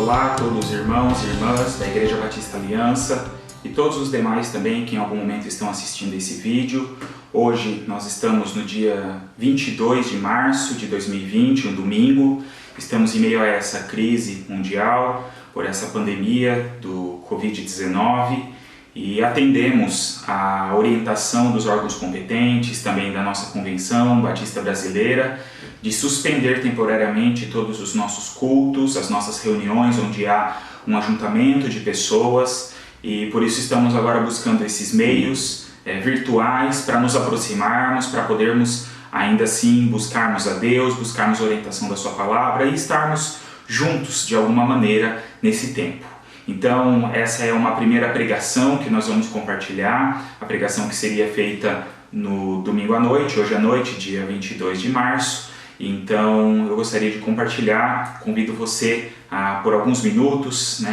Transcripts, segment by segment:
Olá a todos os irmãos e irmãs da Igreja Batista Aliança e todos os demais também que em algum momento estão assistindo esse vídeo. Hoje nós estamos no dia 22 de março de 2020, um domingo. Estamos em meio a essa crise mundial, por essa pandemia do Covid-19 e atendemos a orientação dos órgãos competentes, também da nossa Convenção Batista Brasileira, de suspender temporariamente todos os nossos cultos, as nossas reuniões onde há um ajuntamento de pessoas, e por isso estamos agora buscando esses meios virtuais para nos aproximarmos, para podermos ainda assim buscarmos a Deus, buscarmos a orientação da sua palavra e estarmos juntos de alguma maneira nesse tempo. Então essa é uma primeira pregação que nós vamos compartilhar, a pregação que seria feita no domingo à noite, hoje à noite, dia 22 de março. Então eu gostaria de compartilhar, convido você a por alguns minutos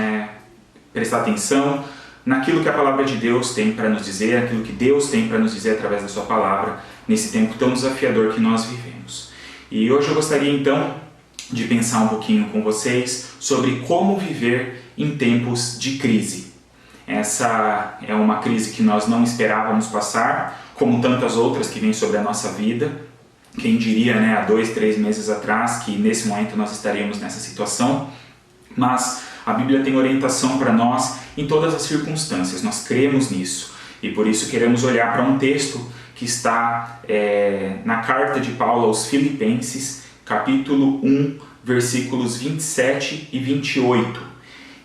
prestar atenção naquilo que a palavra de Deus tem para nos dizer, aquilo que Deus tem para nos dizer através da sua palavra nesse tempo tão desafiador que nós vivemos. E hoje eu gostaria então de pensar um pouquinho com vocês sobre como viver em tempos de crise. Essa é uma crise que nós não esperávamos passar, como tantas outras que vêm sobre a nossa vida. Quem diria, há 2, 3 meses atrás, que nesse momento nós estaríamos nessa situação, mas a Bíblia tem orientação para nós em todas as circunstâncias, nós cremos nisso, e por isso queremos olhar para um texto que está na carta de Paulo aos Filipenses, capítulo 1, versículos 27 e 28,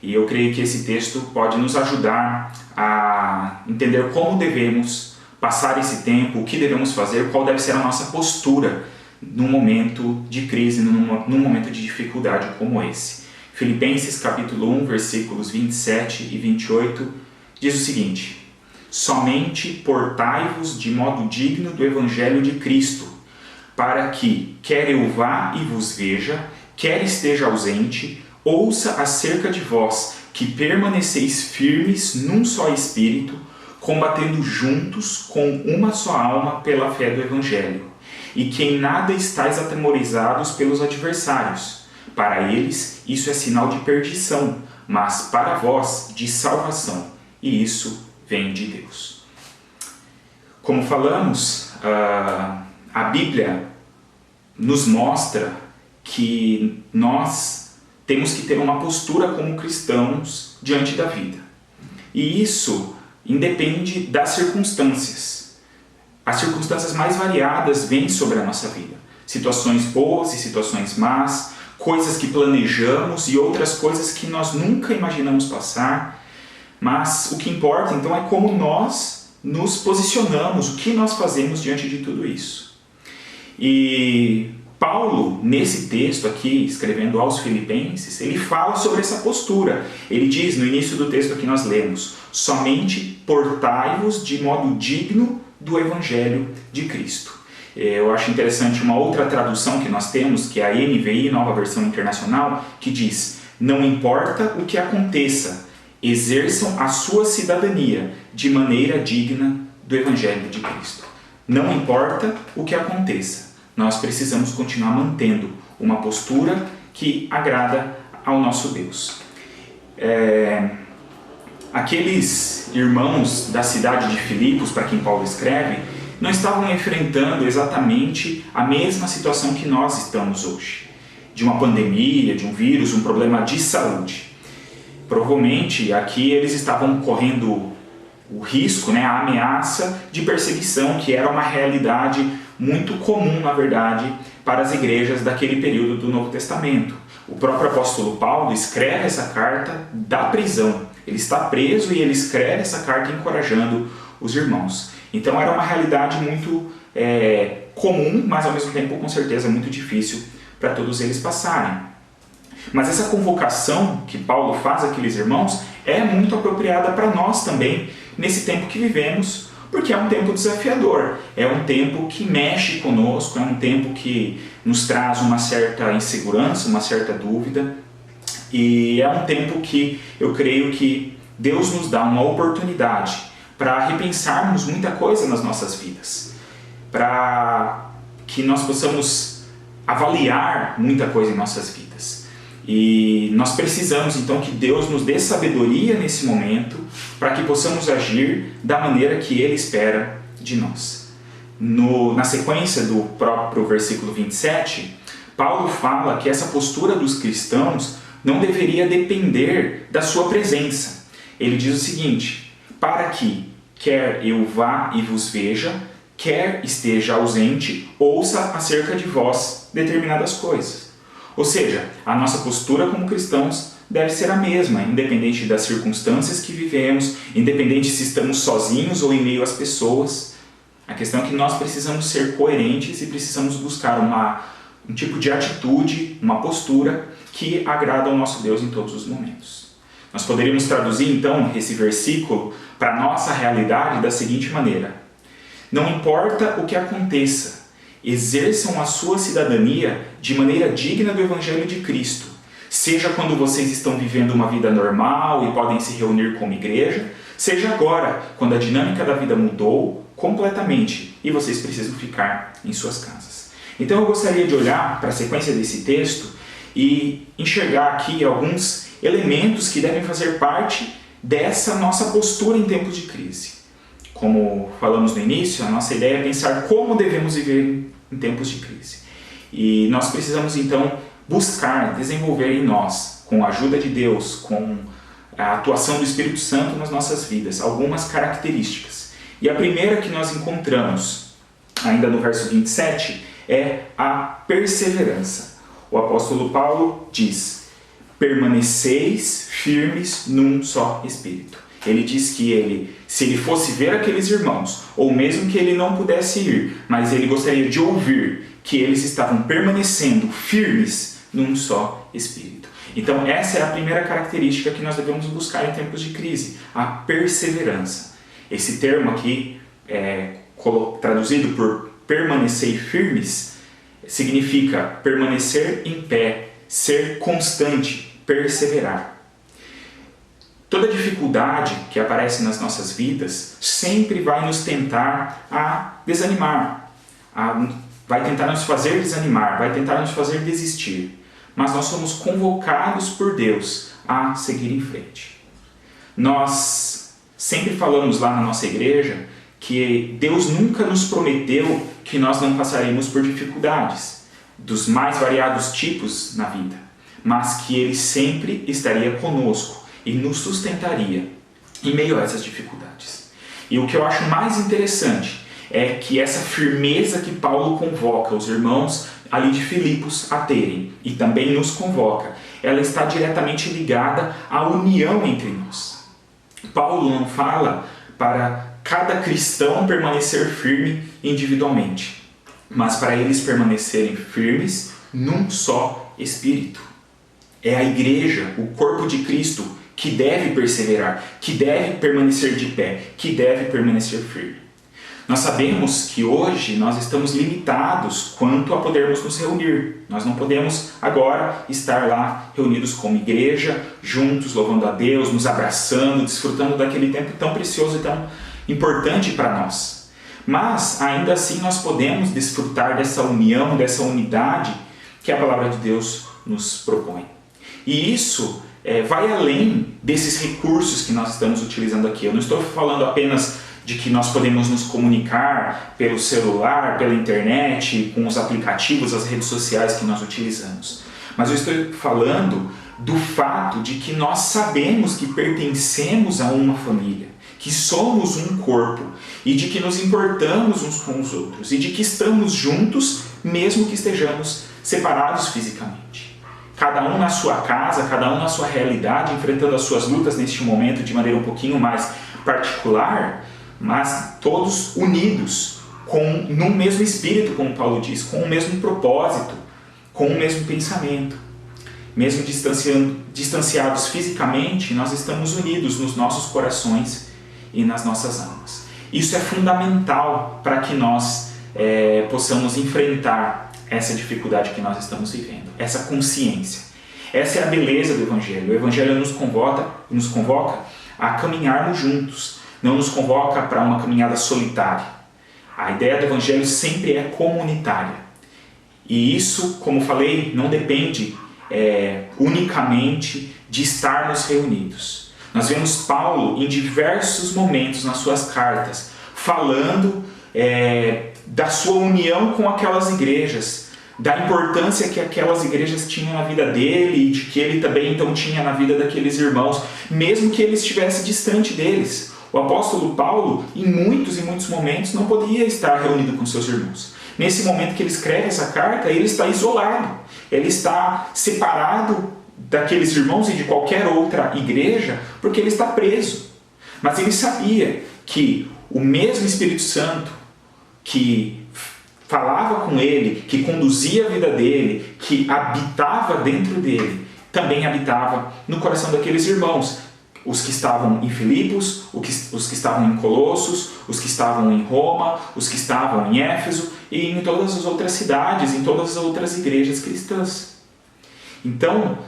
e eu creio que esse texto pode nos ajudar a entender como devemos passar esse tempo, o que devemos fazer, qual deve ser a nossa postura num momento de crise, num momento de dificuldade como esse. Filipenses capítulo 1, versículos 27 e 28, diz o seguinte: somente portai-vos de modo digno do Evangelho de Cristo, para que, quer eu vá e vos veja, quer esteja ausente, ouça acerca de vós, que permaneceis firmes num só Espírito, combatendo juntos com uma só alma pela fé do Evangelho, e que em nada estáis atemorizados pelos adversários. Para eles isso é sinal de perdição, mas para vós de salvação, e isso vem de Deus. Como falamos, a Bíblia nos mostra que nós temos que ter uma postura como cristãos diante da vida. E isso independe das circunstâncias. As circunstâncias mais variadas vêm sobre a nossa vida. Situações boas e situações más, coisas que planejamos e outras coisas que nós nunca imaginamos passar. Mas o que importa então é como nós nos posicionamos, o que nós fazemos diante de tudo isso. E Paulo, nesse texto aqui, escrevendo aos Filipenses, ele fala sobre essa postura. Ele diz no início do texto que nós lemos: somente portai-vos de modo digno do Evangelho de Cristo. Eu acho interessante uma outra tradução que nós temos, que é a NVI, Nova Versão Internacional, que diz: não importa o que aconteça, exerçam a sua cidadania de maneira digna do Evangelho de Cristo. Não importa o que aconteça, nós precisamos continuar mantendo uma postura que agrada ao nosso Deus. Aqueles irmãos da cidade de Filipos, para quem Paulo escreve, não estavam enfrentando exatamente a mesma situação que nós estamos hoje, de uma pandemia, de um vírus, um problema de saúde. Provavelmente aqui eles estavam correndo o risco, a ameaça de perseguição, que era uma realidade muito comum, na verdade, para as igrejas daquele período do Novo Testamento. O próprio apóstolo Paulo escreve essa carta da prisão. Ele está preso e ele escreve essa carta encorajando os irmãos. Então era uma realidade muito comum, mas ao mesmo tempo com certeza muito difícil para todos eles passarem. Mas essa convocação que Paulo faz àqueles irmãos é muito apropriada para nós também, nesse tempo que vivemos, porque é um tempo desafiador, é um tempo que mexe conosco, é um tempo que nos traz uma certa insegurança, uma certa dúvida, e é um tempo que eu creio que Deus nos dá uma oportunidade para repensarmos muita coisa nas nossas vidas, para que nós possamos avaliar muita coisa em nossas vidas. E nós precisamos então que Deus nos dê sabedoria nesse momento para que possamos agir da maneira que Ele espera de nós. Na sequência do próprio versículo 27, Paulo fala que essa postura dos cristãos não deveria depender da sua presença. Ele diz o seguinte: para que, quer eu vá e vos veja, quer esteja ausente, ouça acerca de vós determinadas coisas. Ou seja, a nossa postura como cristãos deve ser a mesma, independente das circunstâncias que vivemos, independente se estamos sozinhos ou em meio às pessoas. A questão é que nós precisamos ser coerentes e precisamos buscar um tipo de atitude, uma postura que agrada ao nosso Deus em todos os momentos. Nós poderíamos traduzir então esse versículo para a nossa realidade da seguinte maneira: não importa o que aconteça, exerçam a sua cidadania de maneira digna do Evangelho de Cristo, seja quando vocês estão vivendo uma vida normal e podem se reunir como igreja, seja agora, quando a dinâmica da vida mudou completamente e vocês precisam ficar em suas casas. Então eu gostaria de olhar para a sequência desse texto e enxergar aqui alguns elementos que devem fazer parte dessa nossa postura em tempos de crise. Como falamos no início, a nossa ideia é pensar como devemos viver em tempos de crise. E nós precisamos então buscar, desenvolver em nós, com a ajuda de Deus, com a atuação do Espírito Santo nas nossas vidas, algumas características. E a primeira que nós encontramos, ainda no verso 27, é a perseverança. O apóstolo Paulo diz: permaneceis firmes num só espírito. Ele diz que se ele fosse ver aqueles irmãos, ou mesmo que ele não pudesse ir, mas ele gostaria de ouvir que eles estavam permanecendo firmes num só espírito. Então essa é a primeira característica que nós devemos buscar em tempos de crise, a perseverança. Esse termo aqui, traduzido por permanecer firmes, significa permanecer em pé, ser constante, perseverar. Toda dificuldade que aparece nas nossas vidas sempre vai nos tentar a desanimar, vai tentar nos fazer desanimar, vai tentar nos fazer desistir. Mas nós somos convocados por Deus a seguir em frente. Nós sempre falamos lá na nossa igreja que Deus nunca nos prometeu que nós não passaríamos por dificuldades, dos mais variados tipos na vida, mas que Ele sempre estaria conosco e nos sustentaria em meio a essas dificuldades. E o que eu acho mais interessante é que essa firmeza que Paulo convoca os irmãos ali de Filipos a terem, e também nos convoca, ela está diretamente ligada à união entre nós. Paulo não fala para cada cristão permanecer firme individualmente, mas para eles permanecerem firmes num só espírito. É a igreja, o corpo de Cristo, que deve perseverar, que deve permanecer de pé, que deve permanecer firme. Nós sabemos que hoje nós estamos limitados quanto a podermos nos reunir. Nós não podemos agora estar lá reunidos como igreja, juntos, louvando a Deus, nos abraçando, desfrutando daquele tempo tão precioso e tão importante para nós. Mas, ainda assim, nós podemos desfrutar dessa união, dessa unidade que a palavra de Deus nos propõe. E isso vai além desses recursos que nós estamos utilizando aqui. Eu não estou falando apenas de que nós podemos nos comunicar pelo celular, pela internet, com os aplicativos, as redes sociais que nós utilizamos. Mas eu estou falando do fato de que nós sabemos que pertencemos a uma família, que somos um corpo e de que nos importamos uns com os outros e de que estamos juntos mesmo que estejamos separados fisicamente. Cada um na sua casa, cada um na sua realidade, enfrentando as suas lutas neste momento de maneira um pouquinho mais particular, mas todos unidos, no mesmo espírito, como Paulo diz, com o mesmo propósito, com o mesmo pensamento. Mesmo distanciados fisicamente, nós estamos unidos nos nossos corações e nas nossas almas. Isso é fundamental para que nós possamos enfrentar essa dificuldade que nós estamos vivendo, essa consciência. Essa é a beleza do Evangelho. O Evangelho nos convoca a caminharmos juntos, não nos convoca para uma caminhada solitária. A ideia do Evangelho sempre é comunitária. E isso, como falei, não depende unicamente de estarmos reunidos. Nós vemos Paulo em diversos momentos nas suas cartas falando da sua união com aquelas igrejas, da importância que aquelas igrejas tinham na vida dele e de que ele também então tinha na vida daqueles irmãos, mesmo que ele estivesse distante deles. O apóstolo Paulo, em muitos e muitos momentos, não podia estar reunido com seus irmãos. Nesse momento que ele escreve essa carta, ele está isolado, ele está separado daqueles irmãos e de qualquer outra igreja, porque ele está preso. Mas ele sabia que o mesmo Espírito Santo que falava com ele, que conduzia a vida dele, que habitava dentro dele, também habitava no coração daqueles irmãos. Os que estavam em Filipos, os que estavam em Colossos, os que estavam em Roma, os que estavam em Éfeso e em todas as outras cidades, em todas as outras igrejas cristãs. Então,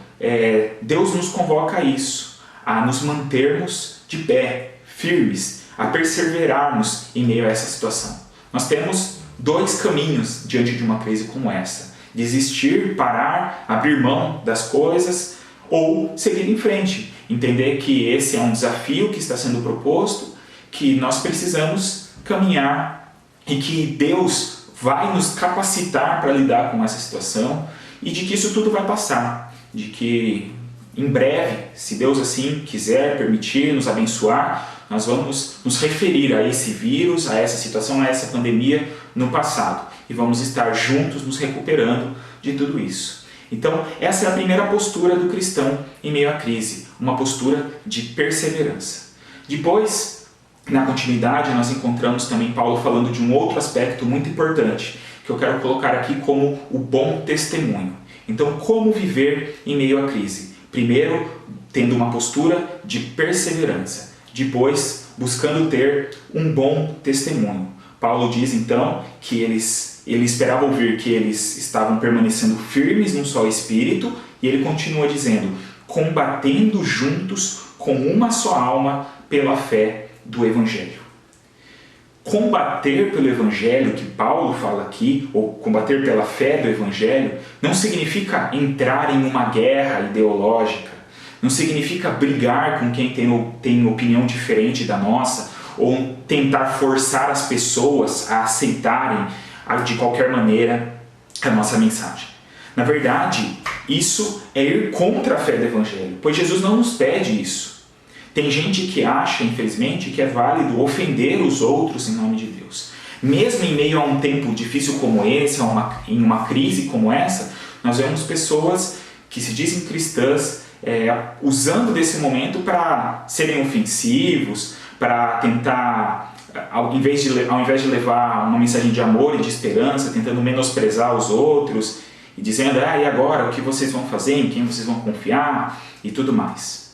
Deus nos convoca a isso, a nos mantermos de pé, firmes, a perseverarmos em meio a essa situação. Nós temos dois caminhos diante de uma crise como essa: desistir, parar, abrir mão das coisas ou seguir em frente. Entender que esse é um desafio que está sendo proposto, que nós precisamos caminhar e que Deus vai nos capacitar para lidar com essa situação e de que isso tudo vai passar, de que em breve, se Deus assim quiser, permitir, nos abençoar, nós vamos nos referir a esse vírus, a essa situação, a essa pandemia no passado e vamos estar juntos nos recuperando de tudo isso. Então, essa é a primeira postura do cristão em meio à crise, uma postura de perseverança. Depois, na continuidade, nós encontramos também Paulo falando de um outro aspecto muito importante, que eu quero colocar aqui como o bom testemunho. Então, como viver em meio à crise? Primeiro, tendo uma postura de perseverança. Depois, buscando ter um bom testemunho. Paulo diz então que ele esperava ouvir que eles estavam permanecendo firmes num só espírito, e ele continua dizendo: combatendo juntos com uma só alma pela fé do Evangelho. Combater pelo Evangelho, que Paulo fala aqui, ou combater pela fé do Evangelho, não significa entrar em uma guerra ideológica, não significa brigar com quem tem opinião diferente da nossa, ou tentar forçar as pessoas a aceitarem de qualquer maneira a nossa mensagem. Na verdade, isso é ir contra a fé do Evangelho, pois Jesus não nos pede isso. Tem gente que acha, infelizmente, que é válido ofender os outros em nome de Deus. Mesmo em meio a um tempo difícil como esse, em uma crise como essa, nós vemos pessoas que se dizem cristãs usando desse momento para serem ofensivos, para tentar, ao invés de levar uma mensagem de amor e de esperança, tentando menosprezar os outros e dizendo: e agora, o que vocês vão fazer, em quem vocês vão confiar e tudo mais.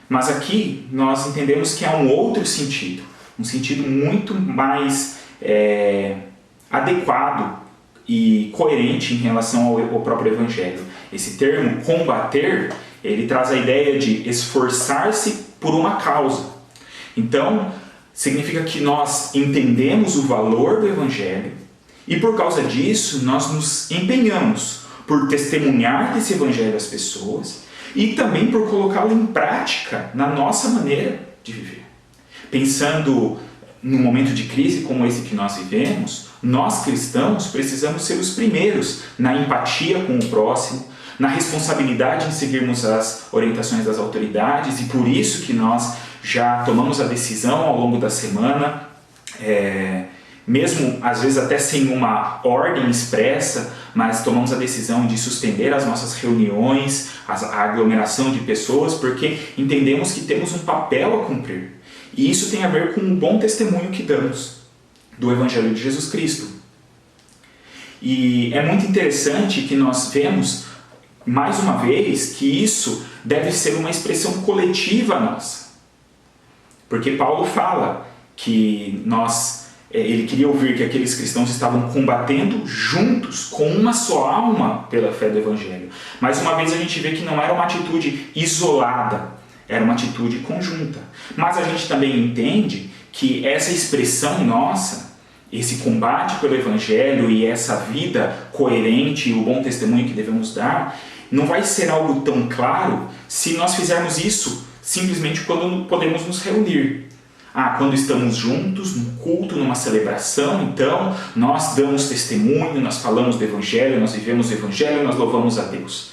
Mas aqui nós entendemos que há um outro sentido, um sentido muito mais adequado e coerente em relação ao próprio Evangelho. Esse termo combater, ele traz a ideia de esforçar-se por uma causa. Então, significa que nós entendemos o valor do Evangelho e por causa disso nós nos empenhamos por testemunhar desse Evangelho às pessoas e também por colocá-lo em prática na nossa maneira de viver. Pensando num momento de crise como esse que nós vivemos, nós cristãos precisamos ser os primeiros na empatia com o próximo, na responsabilidade em seguirmos as orientações das autoridades, e por isso que nós já tomamos a decisão ao longo da semana, mesmo às vezes até sem uma ordem expressa, mas tomamos a decisão de suspender as nossas reuniões, a aglomeração de pessoas, porque entendemos que temos um papel a cumprir. E isso tem a ver com o bom testemunho que damos do Evangelho de Jesus Cristo. E é muito interessante que nós vemos, mais uma vez, que isso deve ser uma expressão coletiva nossa. Porque Paulo fala que ele queria ouvir que aqueles cristãos estavam combatendo juntos, com uma só alma, pela fé do Evangelho. Mais uma vez a gente vê que não era uma atitude isolada, era uma atitude conjunta. Mas a gente também entende que essa expressão nossa, esse combate pelo Evangelho e essa vida coerente e o bom testemunho que devemos dar, não vai ser algo tão claro se nós fizermos isso simplesmente quando podemos nos reunir. Quando estamos juntos, num culto, numa celebração, então nós damos testemunho, nós falamos do Evangelho, nós vivemos o Evangelho, nós louvamos a Deus.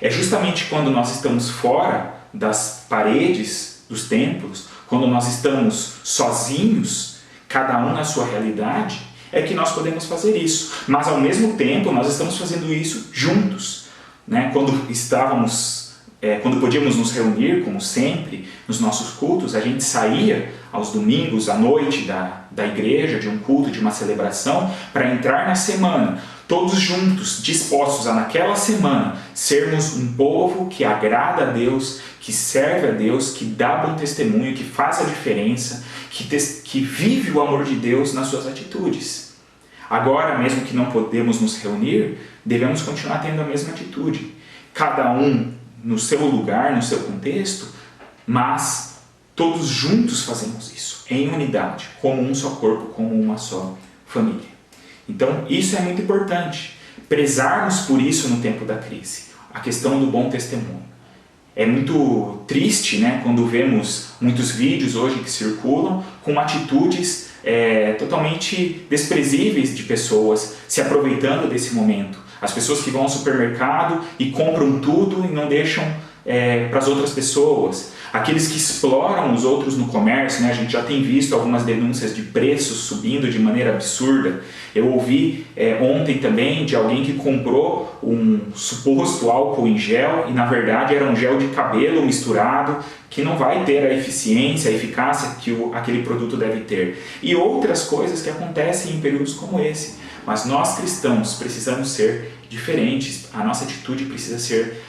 É justamente quando nós estamos fora das paredes dos templos, quando nós estamos sozinhos, cada um na sua realidade, é que nós podemos fazer isso. Mas ao mesmo tempo nós estamos fazendo isso juntos, né? Quando podíamos nos reunir, como sempre, nos nossos cultos, a gente saía aos domingos, à noite da igreja, de um culto, de uma celebração, para entrar na semana, todos juntos, dispostos a naquela semana sermos um povo que agrada a Deus, que serve a Deus, que dá bom testemunho, que faz a diferença, que vive o amor de Deus nas suas atitudes. Agora, mesmo que não podemos nos reunir, devemos continuar tendo a mesma atitude. Cada um no seu lugar, no seu contexto, mas todos juntos fazemos isso, em unidade, como um só corpo, como uma só família. Então, isso é muito importante, prezarmos por isso no tempo da crise, a questão do bom testemunho. É muito triste, né, quando vemos muitos vídeos hoje que circulam com atitudes totalmente desprezíveis de pessoas se aproveitando desse momento. As pessoas que vão ao supermercado e compram tudo e não deixam para as outras pessoas. Aqueles que exploram os outros no comércio, né? A gente já tem visto algumas denúncias de preços subindo de maneira absurda. Eu ouvi ontem também de alguém que comprou um suposto álcool em gel e na verdade era um gel de cabelo misturado que não vai ter a eficiência, a eficácia que aquele produto deve ter. E outras coisas que acontecem em períodos como esse. Mas nós cristãos precisamos ser diferentes, a nossa atitude precisa ser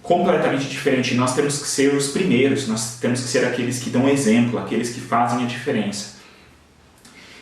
completamente diferente. Nós temos que ser os primeiros, nós temos que ser aqueles que dão exemplo, aqueles que fazem a diferença.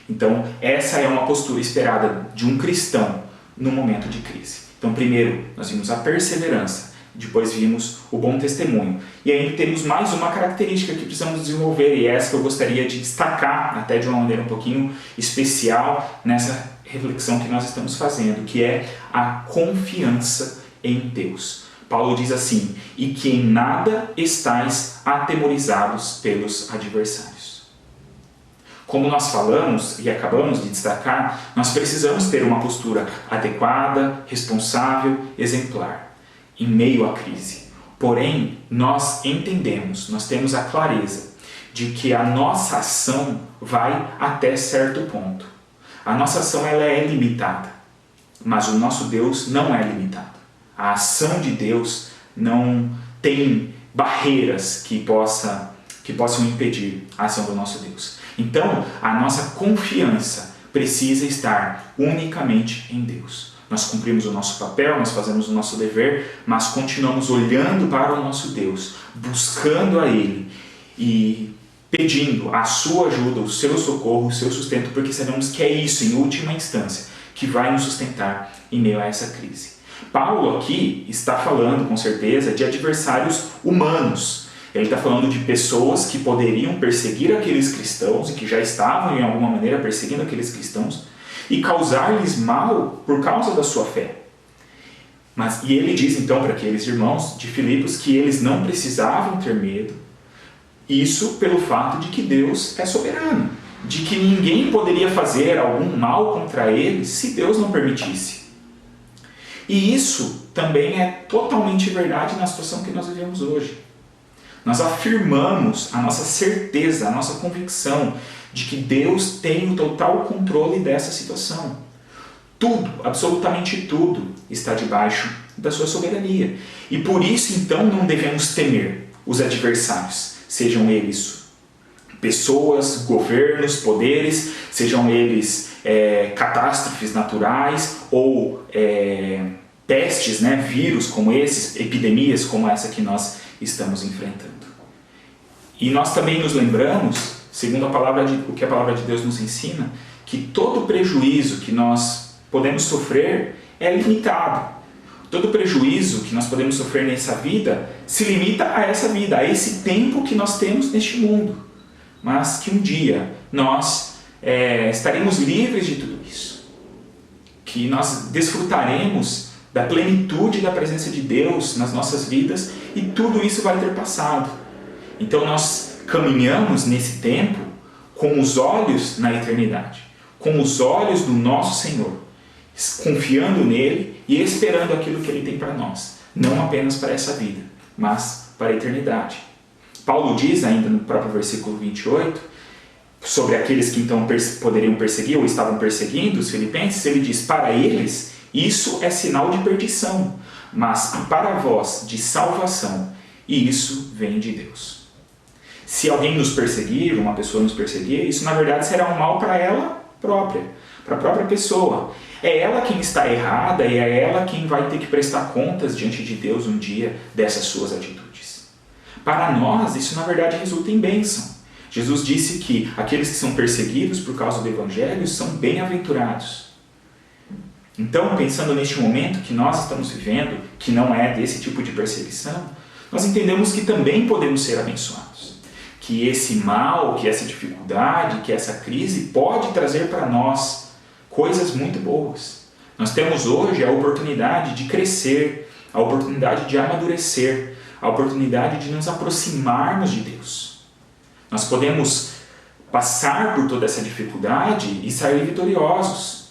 Então, essa é uma postura esperada de um cristão no momento de crise. Então, primeiro, nós vimos a perseverança, depois vimos o bom testemunho. E ainda temos mais uma característica que precisamos desenvolver, e essa que eu gostaria de destacar, até de uma maneira um pouquinho especial, nessa reflexão que nós estamos fazendo, que é a confiança em Deus. Paulo diz assim: e que em nada estáis atemorizados pelos adversários. Como nós falamos e acabamos de destacar, nós precisamos ter uma postura adequada, responsável, exemplar, em meio à crise. Porém, nós entendemos, nós temos a clareza de que a nossa ação vai até certo ponto. A nossa ação ela é limitada, mas o nosso Deus não é limitado. A ação de Deus não tem barreiras que possam impedir a ação do nosso Deus. Então, a nossa confiança precisa estar unicamente em Deus. Nós cumprimos o nosso papel, nós fazemos o nosso dever, mas continuamos olhando para o nosso Deus, buscando a Ele e pedindo a sua ajuda, o seu socorro, o seu sustento, porque sabemos que é isso, em última instância, que vai nos sustentar em meio a essa crise. Paulo aqui está falando, com certeza, de adversários humanos. Ele está falando de pessoas que poderiam perseguir aqueles cristãos e que já estavam, em alguma maneira, perseguindo aqueles cristãos e causar-lhes mal por causa da sua fé. E ele diz, então, para aqueles irmãos de Filipos que eles não precisavam ter medo. Isso pelo fato de que Deus é soberano, de que ninguém poderia fazer algum mal contra eles se Deus não permitisse. E isso também é totalmente verdade na situação que nós vivemos hoje. Nós afirmamos a nossa certeza, a nossa convicção de que Deus tem o total controle dessa situação. Tudo, absolutamente tudo, está debaixo da sua soberania. E por isso, então, não devemos temer os adversários, sejam eles pessoas, governos, poderes, sejam eles catástrofes naturais ou pestes, né, vírus como esses, epidemias como essa que nós estamos enfrentando. E nós também nos lembramos, segundo o que a palavra de Deus nos ensina, que todo prejuízo que nós podemos sofrer é limitado. Todo prejuízo que nós podemos sofrer nessa vida se limita a essa vida, a esse tempo que nós temos neste mundo. Mas que um dia nós estaremos livres de tudo isso. Que nós desfrutaremos da plenitude da presença de Deus nas nossas vidas, e tudo isso vai ter passado. Então nós caminhamos nesse tempo com os olhos na eternidade, com os olhos do nosso Senhor, confiando nele e esperando aquilo que ele tem para nós, não apenas para essa vida, mas para a eternidade. Paulo diz ainda no próprio versículo 28, sobre aqueles que então poderiam perseguir ou estavam perseguindo os filipenses, ele diz: para eles isso é sinal de perdição, mas para vós de salvação, e isso vem de Deus. Se alguém nos perseguir, uma pessoa nos perseguir, isso na verdade será um mal para ela própria, para a própria pessoa. É ela quem está errada e é ela quem vai ter que prestar contas diante de Deus um dia dessas suas atitudes. Para nós, isso na verdade resulta em bênção. Jesus disse que aqueles que são perseguidos por causa do Evangelho são bem-aventurados. Então, pensando neste momento que nós estamos vivendo, que não é desse tipo de perseguição, nós entendemos que também podemos ser abençoados. Que esse mal, que essa dificuldade, que essa crise pode trazer para nós coisas muito boas. Nós temos hoje a oportunidade de crescer, a oportunidade de amadurecer, a oportunidade de nos aproximarmos de Deus. Nós podemos passar por toda essa dificuldade e sair vitoriosos.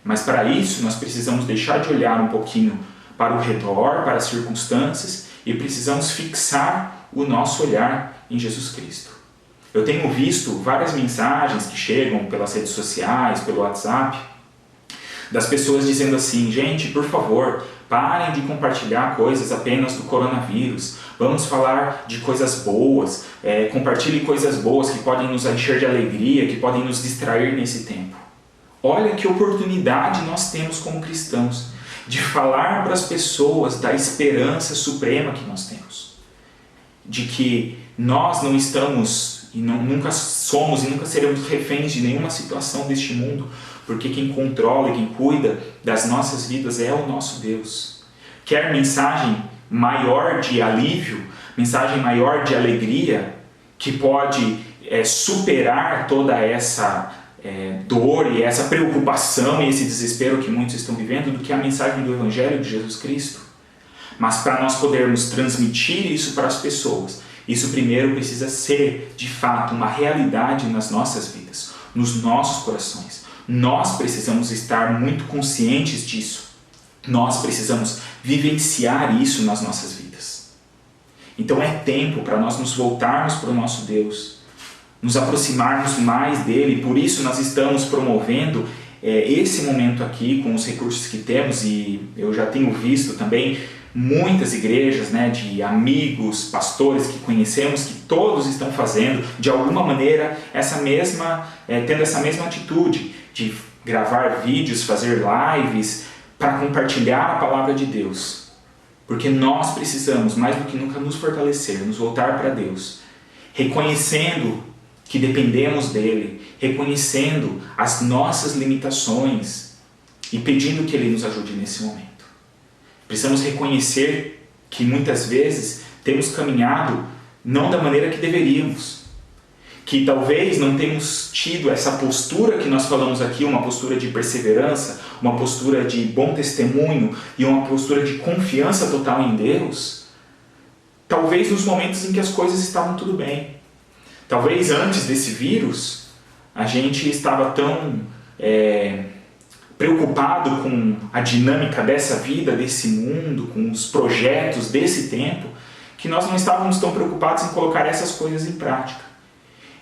Mas para isso nós precisamos deixar de olhar um pouquinho para o redor, para as circunstâncias, e precisamos fixar o nosso olhar em Jesus Cristo. Eu tenho visto várias mensagens que chegam pelas redes sociais, pelo WhatsApp, das pessoas dizendo assim: gente, por favor, parem de compartilhar coisas apenas do coronavírus. Vamos falar de coisas boas, compartilhe coisas boas que podem nos encher de alegria, que podem nos distrair nesse tempo. Olha que oportunidade nós temos como cristãos de falar para as pessoas da esperança suprema que nós temos. De que nós não estamos e nunca somos e nunca seremos reféns de nenhuma situação deste mundo, porque quem controla e quem cuida das nossas vidas é o nosso Deus. Quer mensagem maior de alívio, mensagem maior de alegria, que pode superar toda essa dor e essa preocupação e esse desespero que muitos estão vivendo, do que a mensagem do Evangelho de Jesus Cristo? Mas para nós podermos transmitir isso para as pessoas, isso primeiro precisa ser, de fato, uma realidade nas nossas vidas, nos nossos corações. Nós precisamos estar muito conscientes disso. Nós precisamos vivenciar isso nas nossas vidas. Então é tempo para nós nos voltarmos para o nosso Deus, nos aproximarmos mais dele. Por isso nós estamos promovendo esse momento aqui com os recursos que temos, e eu já tenho visto também muitas igrejas, de amigos, pastores que conhecemos, que todos estão fazendo de alguma maneira tendo essa mesma atitude de gravar vídeos, fazer lives para compartilhar a palavra de Deus. Porque nós precisamos, mais do que nunca, nos fortalecer, nos voltar para Deus, reconhecendo que dependemos dele, reconhecendo as nossas limitações e pedindo que ele nos ajude nesse momento. Precisamos reconhecer que muitas vezes temos caminhado não da maneira que deveríamos, que talvez não temos tido essa postura que nós falamos aqui, uma postura de perseverança, uma postura de bom testemunho e uma postura de confiança total em Deus, talvez nos momentos em que as coisas estavam tudo bem. Talvez antes desse vírus a gente estava tão preocupado com a dinâmica dessa vida, desse mundo, com os projetos desse tempo, que nós não estávamos tão preocupados em colocar essas coisas em prática.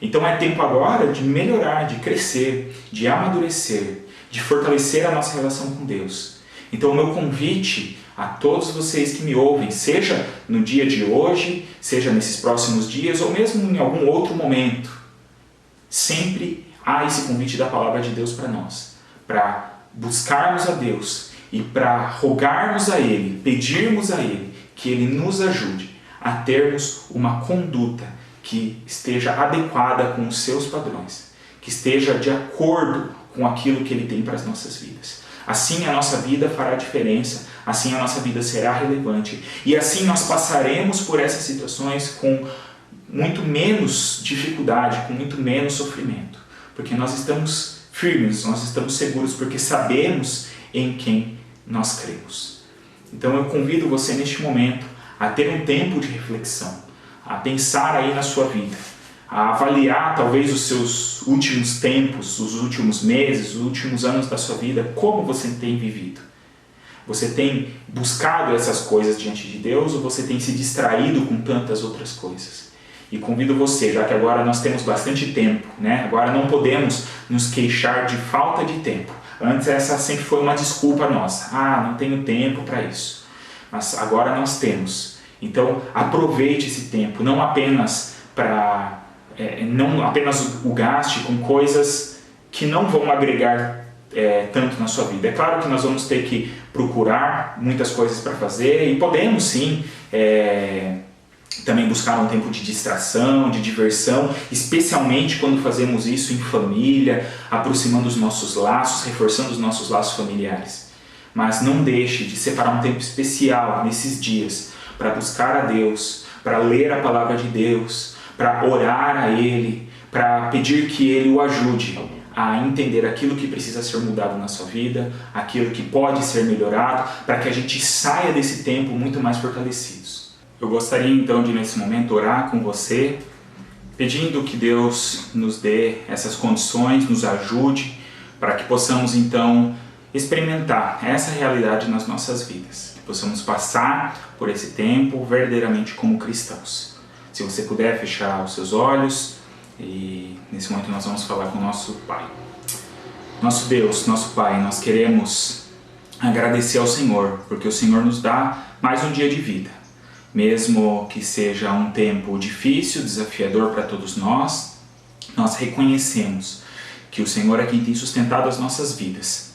Então é tempo agora de melhorar, de crescer, de amadurecer, de fortalecer a nossa relação com Deus. Então o meu convite a todos vocês que me ouvem, seja no dia de hoje, seja nesses próximos dias, ou mesmo em algum outro momento, sempre há esse convite da palavra de Deus para nós, para buscarmos a Deus e para rogarmos a Ele, pedirmos a Ele que Ele nos ajude a termos uma conduta que esteja adequada com os seus padrões, que esteja de acordo com aquilo que Ele tem para as nossas vidas. Assim a nossa vida fará diferença, assim a nossa vida será relevante, e assim nós passaremos por essas situações com muito menos dificuldade, com muito menos sofrimento, porque nós estamos firmes, nós estamos seguros, porque sabemos em quem nós cremos. Então eu convido você neste momento a ter um tempo de reflexão, a pensar aí na sua vida, a avaliar talvez os seus últimos tempos, os últimos meses, os últimos anos da sua vida, como você tem vivido. Você tem buscado essas coisas diante de Deus ou você tem se distraído com tantas outras coisas? E convido você, já que agora nós temos bastante tempo, né? Agora não podemos nos queixar de falta de tempo. Antes essa sempre foi uma desculpa nossa. Não tenho tempo para isso. Mas agora nós temos. Então aproveite esse tempo, não apenas o gaste com coisas que não vão agregar tanto na sua vida. É claro que nós vamos ter que procurar muitas coisas para fazer e podemos sim também buscar um tempo de distração, de diversão, especialmente quando fazemos isso em família, aproximando os nossos laços, reforçando os nossos laços familiares. Mas não deixe de separar um tempo especial nesses dias para buscar a Deus, para ler a palavra de Deus, para orar a Ele, para pedir que Ele o ajude a entender aquilo que precisa ser mudado na sua vida, aquilo que pode ser melhorado, para que a gente saia desse tempo muito mais fortalecidos. Eu gostaria então de nesse momento orar com você, pedindo que Deus nos dê essas condições, nos ajude, para que possamos então experimentar essa realidade nas nossas vidas, que possamos passar por esse tempo verdadeiramente como cristãos. Se você puder fechar os seus olhos, e nesse momento nós vamos falar com o nosso Pai. Nosso Deus, nosso Pai, nós queremos agradecer ao Senhor, porque o Senhor nos dá mais um dia de vida. Mesmo que seja um tempo difícil, desafiador para todos nós, nós reconhecemos que o Senhor é quem tem sustentado as nossas vidas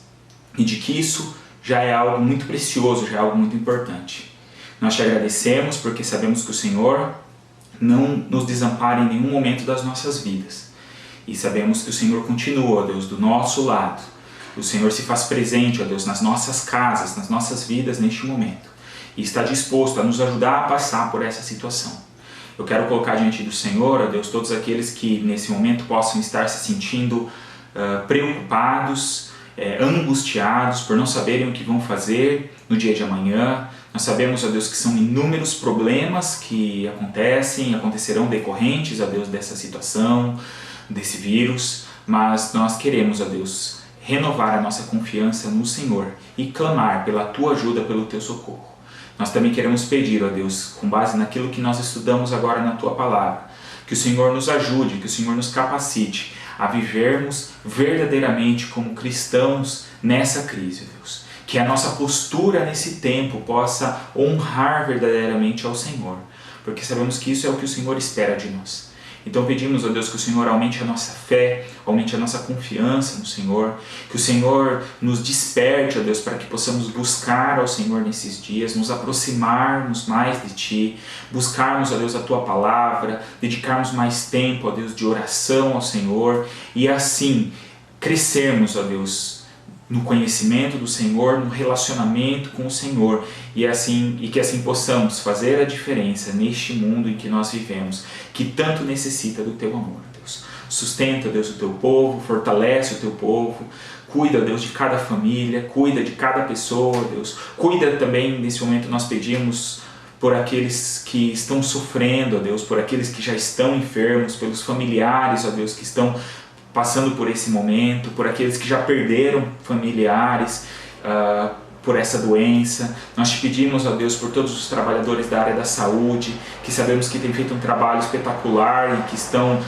e de que isso já é algo muito precioso, já é algo muito importante. Nós te agradecemos porque sabemos que o Senhor não nos desampara em nenhum momento das nossas vidas. E sabemos que o Senhor continua, ó Deus, do nosso lado. O Senhor se faz presente, ó Deus, nas nossas casas, nas nossas vidas neste momento. E está disposto a nos ajudar a passar por essa situação. Eu quero colocar diante do Senhor, ó Deus, todos aqueles que nesse momento possam estar se sentindo preocupados, angustiados por não saberem o que vão fazer no dia de amanhã. Nós sabemos, ó Deus, que são inúmeros problemas que acontecerão decorrentes, ó Deus, dessa situação, desse vírus, mas nós queremos, ó Deus, renovar a nossa confiança no Senhor e clamar pela Tua ajuda, pelo Teu socorro. Nós também queremos pedir, ó Deus, com base naquilo que nós estudamos agora na Tua Palavra, que o Senhor nos ajude, que o Senhor nos capacite a vivermos verdadeiramente como cristãos nessa crise, ó Deus. Que a nossa postura nesse tempo possa honrar verdadeiramente ao Senhor, porque sabemos que isso é o que o Senhor espera de nós. Então pedimos, ó Deus, que o Senhor aumente a nossa fé, aumente a nossa confiança no Senhor, que o Senhor nos desperte, ó Deus, para que possamos buscar ao Senhor nesses dias, nos aproximarmos mais de Ti, buscarmos, ó Deus, a Tua Palavra, dedicarmos mais tempo, ó Deus, de oração ao Senhor e assim crescermos, ó Deus, no conhecimento do Senhor, no relacionamento com o Senhor e que assim possamos fazer a diferença neste mundo em que nós vivemos, que tanto necessita do Teu amor, Deus. Sustenta, Deus, o Teu povo, fortalece o Teu povo, cuida, Deus, de cada família, cuida de cada pessoa, Deus. Cuida também, nesse momento nós pedimos por aqueles que estão sofrendo, ó Deus, por aqueles que já estão enfermos, pelos familiares, ó Deus, que estão passando por esse momento, por aqueles que já perderam familiares por essa doença. Nós te pedimos, ó Deus, por todos os trabalhadores da área da saúde, que sabemos que têm feito um trabalho espetacular e que estão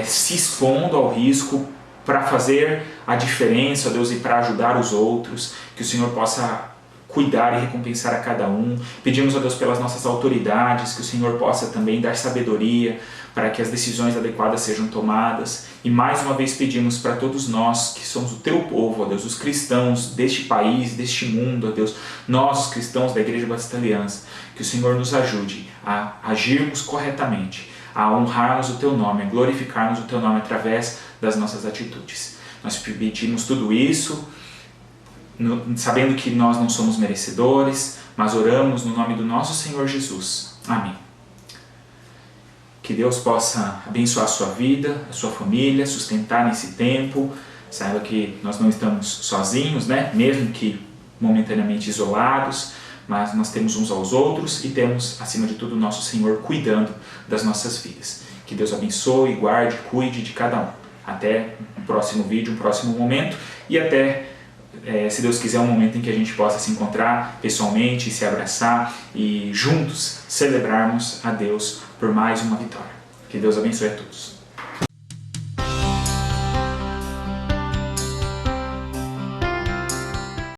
se expondo ao risco para fazer a diferença, ó Deus, e para ajudar os outros, que o Senhor possa cuidar e recompensar a cada um. Pedimos, ó Deus, pelas nossas autoridades, que o Senhor possa também dar sabedoria para que as decisões adequadas sejam tomadas. E mais uma vez pedimos para todos nós que somos o Teu povo, ó Deus, os cristãos deste país, deste mundo, ó Deus, nós, os cristãos da Igreja Batista Aliança, que o Senhor nos ajude a agirmos corretamente, a honrarmos o Teu nome, a glorificarmos o Teu nome através das nossas atitudes. Nós pedimos tudo isso sabendo que nós não somos merecedores, mas oramos no nome do nosso Senhor Jesus. Amém. Que Deus possa abençoar a sua vida, a sua família, sustentar nesse tempo. Saiba que nós não estamos sozinhos, né? Mesmo que momentaneamente isolados, mas nós temos uns aos outros e temos, acima de tudo, o nosso Senhor cuidando das nossas vidas. Que Deus abençoe, guarde, cuide de cada um. Até um próximo vídeo, um próximo momento e até, se Deus quiser, um momento em que a gente possa se encontrar pessoalmente, se abraçar e juntos celebrarmos a Deus por mais uma vitória. Que Deus abençoe a todos.